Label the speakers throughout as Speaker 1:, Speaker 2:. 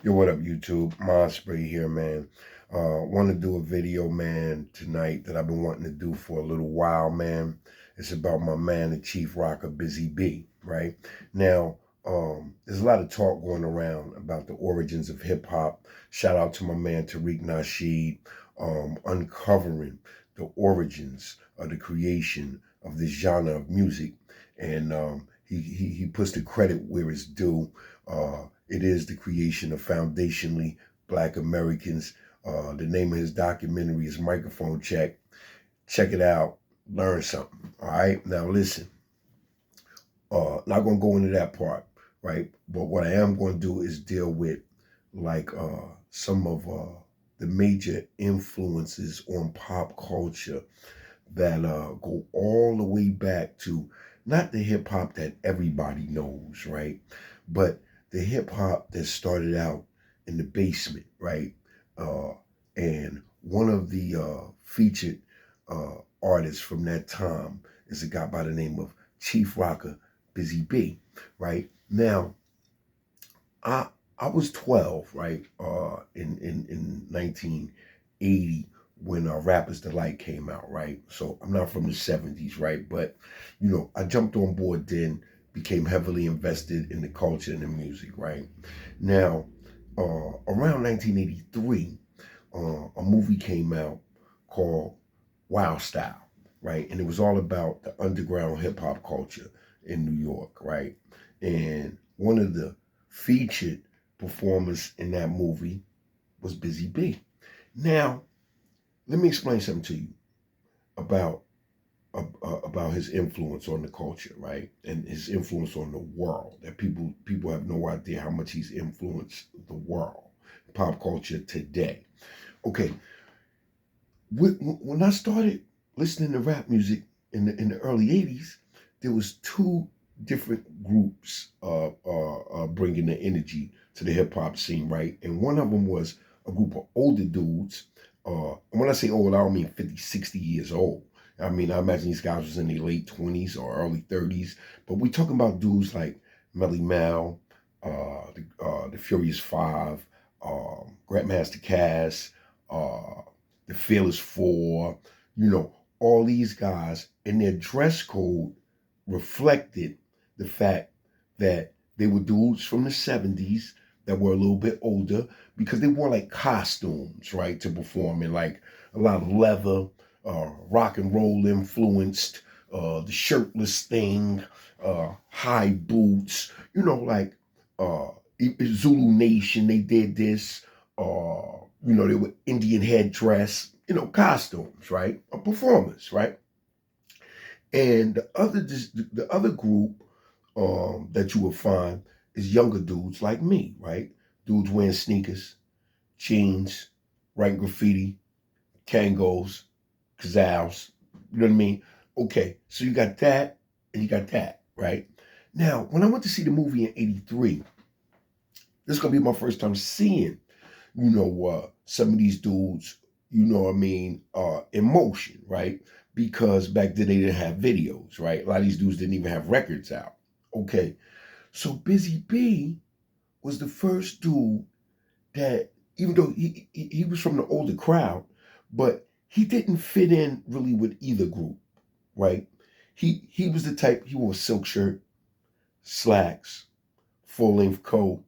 Speaker 1: Yo, what up, YouTube? Spray here, man. Want to do a video, man, tonight that I've been wanting to do for a little while, man. It's about my man, the Chief Rocker, Busy B, right? Now, there's a lot of talk going around about the origins of hip hop. Shout out to my man, Tariq Nasheed, uncovering the origins of the creation of this genre of music. And he puts the credit where it's due. It is the creation of foundationally Black Americans. The name of his documentary is Microphone Check. Check it out. Learn something. All right. Now listen. Not gonna go into that part, right? But what I am going to do is deal with like some of the major influences on pop culture that go all the way back to not the hip hop that everybody knows, right? But the hip hop that started out in the basement, right? And one of the featured artists from that time is a guy by the name of Chief Rocker, Busy B, right? Now, I was 12, right? In 1980 when Rappers Delight came out, right? So I'm not from the 70s, right? But, I jumped on board then, became heavily invested in the culture and the music, right? Now, around 1983, a movie came out called Wild Style, right? And it was all about the underground hip hop culture in New York, right? And one of the featured performers in that movie was Busy B. Now, let me explain something to you about his influence on the culture, right? And his influence on the world. That people have no idea how much he's influenced the world, pop culture today. Okay, when I started listening to rap music in the early '80s, there was two different groups bringing the energy to the hip hop scene, right? And one of them was a group of older dudes. And when I say old, I don't mean 50, 60 years old. I mean, I imagine these guys was in their late 20s or early 30s. But we're talking about dudes like Melly Mel, the Furious Five, Grandmaster Cass, the Fearless Four, all these guys, and their dress code reflected the fact that they were dudes from the 70s that were a little bit older because they wore like costumes, right, to perform in like a lot of leather, rock and roll influenced, the shirtless thing, high boots, like Zulu Nation, they did this, they were Indian headdress, costumes, right, performers, right? And the other group that you will find is younger dudes like me, right? Dudes wearing sneakers, jeans, writing graffiti, Kangos, Kazals. You know what I mean? Okay, so you got that and you got that, right? Now, when I went to see the movie in '83, this is gonna be my first time seeing, some of these dudes, in motion, right? Because back then they didn't have videos, right? A lot of these dudes didn't even have records out. Okay, so Busy B was the first dude that, even though he was from the older crowd, but he didn't fit in really with either group, right? He was the type, he wore a silk shirt, slacks, full length coat,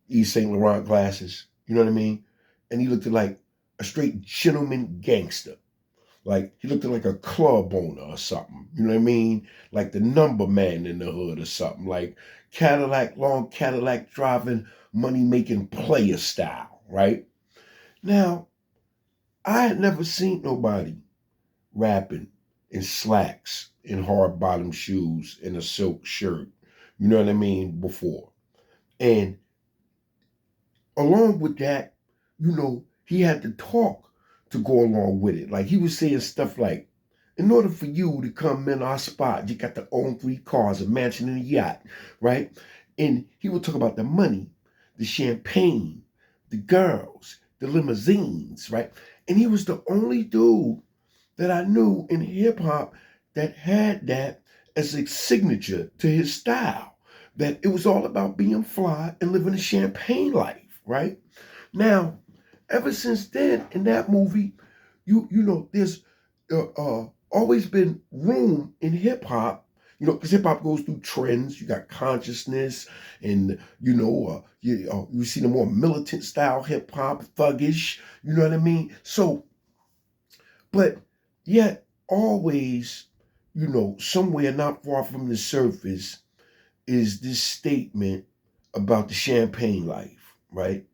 Speaker 1: Yves Saint Laurent glasses, you know what I mean? And he looked like a straight gentleman gangster. Like he looked like a club owner or something. You know what I mean? Like the number man in the hood or something. Like long Cadillac driving, money making player style, right? Now, I had never seen nobody rapping in slacks, in hard bottom shoes, in a silk shirt. You know what I mean? Before. And along with that, he had to talk to go along with it. Like he was saying stuff like, in order for you to come in our spot, you got to own 3 cars, a mansion, and a yacht, right? And he would talk about the money, the champagne, the girls, the limousines, right? And he was the only dude that I knew in hip hop that had that as a signature to his style. that it was all about being fly and living a champagne life, right? Now, ever since then, in that movie, you know, there's always been room in hip hop, because hip hop goes through trends. You got consciousness, and you see the more militant style hip hop, thuggish. You know what I mean? So, but yet always, somewhere not far from the surface is this statement about the champagne life, right?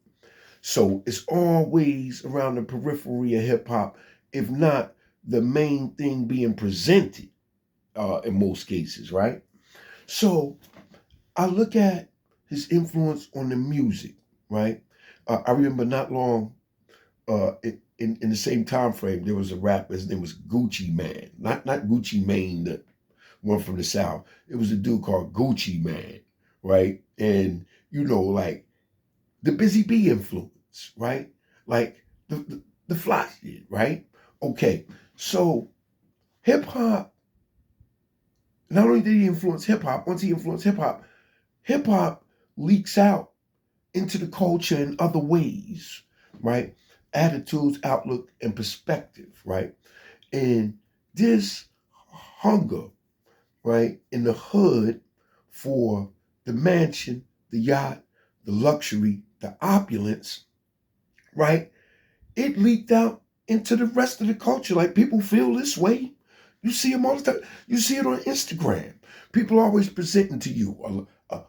Speaker 1: So it's always around the periphery of hip hop, if not the main thing being presented in most cases, right? So I look at his influence on the music, right? I remember not long in the same time frame, there was a rapper. His name was Gucci Man, not Gucci Mane, the one from the South. It was a dude called Gucci Man, right? And like the Busy Bee influence, right? Like the fly shit, right? Okay, so hip hop. Not only did he influence hip hop, once he influenced hip hop leaks out into the culture in other ways, right? Attitudes, outlook, and perspective, right? And this hunger, right, in the hood for the mansion, the yacht, the luxury, the opulence, right? It leaked out into the rest of the culture. Like people feel this way. You see them all the time. You see it on Instagram. People are always presenting to you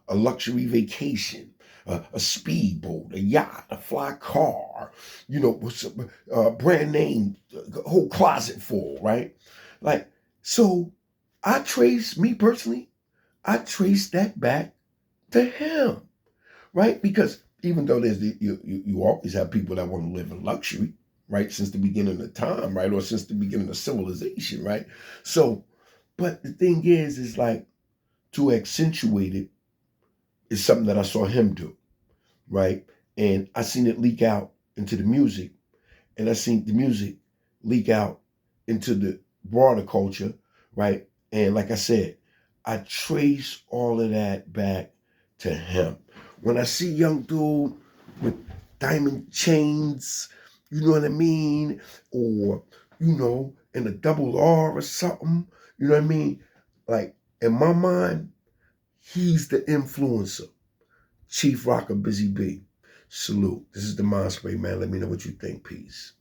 Speaker 1: a luxury vacation, a speedboat, a yacht, a fly car, brand name, a whole closet full, right? Like, so me personally, I trace that back to him, right? Because even though you always have people that want to live in luxury, right, since the beginning of time, right, or since the beginning of civilization, right? So, but the thing is like to accentuate it is something that I saw him do, right, and I seen it leak out into the music, and I seen the music leak out into the broader culture, right, and like I said, I trace all of that back to him. When I see young dude with diamond chains, you know what I mean? Or, in a double R or something, you know what I mean? Like, in my mind, he's the influencer. Chief Rocker Busy B. Salute. This is the Mind Spray, man. Let me know what you think. Peace.